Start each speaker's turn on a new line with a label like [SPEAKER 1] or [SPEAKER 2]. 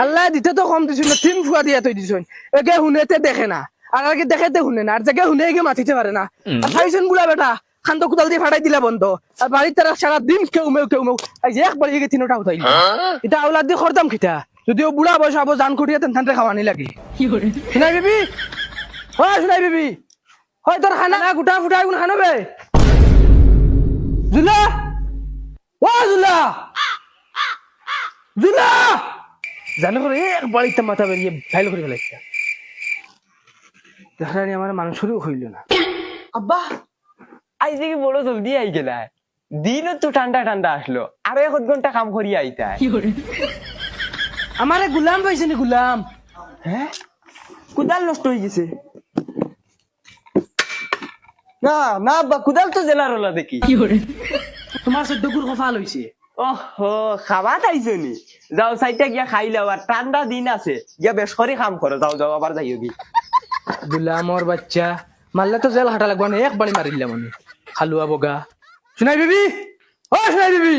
[SPEAKER 1] আল্লাহ দিতে তো কম দিছিল না, 3 ফুয়া দিয়া তৈ দিছুন। একে হুনেতে দেখে না, আর আগে দেখাতে হুনে না, আর জায়গা হুনে একে মাতিতে পারে না। আর খাইছেন বুলা বেটা, খান্ত কুদাল দিয়ে ফাটাই দিলা বন্ধ। আর বাড়ির তারা সারা দিন কেউ মেউ এই যে একবার এগে তিনটা উঠাইল। এটা আওলাদ দিয়ে খরদাম খিতা, যদিও বুড়া বয়স হবো জান করিয়া তেন থানতে খাওয়ানি লাগে। শুনাই বিবি, হয় শুনাই বিবি, হয় তোর খানা গুটা ফুটা কোন খানবে জুলা, ও জুলা জুলা জানো করে এক বাড়িতে মাথা বেরিয়ে ফাইল করে ফেলাইছে। দেখানি আমার মানুষেরও হইল না।
[SPEAKER 2] আব্বা আজ দেখি বড় জলদি আই গেলা, দিনও তো ঠান্ডা ঠান্ডা আসলো, আরো 1 ঘন্টা কাম করি আইতা।
[SPEAKER 1] আমারে গুলাম পাইছে নি গুলাম?
[SPEAKER 2] হ্যাঁ কুদাল নষ্ট হয়ে গেছে। না না আব্বা কুদাল তো জেলার হলা দেখি।
[SPEAKER 1] তোমার 14 গুর কফাল হইছে।
[SPEAKER 2] ওহো খাবা তাইছো নি, যাও সাইডটা গিয়া খাই লাও, আর ঠান্ডা দিন আছে গিয়া বেশ করে কাম করো, যাও যাও আবার যাইও কি।
[SPEAKER 1] গুলামর বাচ্চা মারলে তো জেল হাঁটা লাগবে না, এক বাড়ি মারিলাম আমি। খালুয়া বগা। শুনাই বিবি, ও শুনাই বিবি।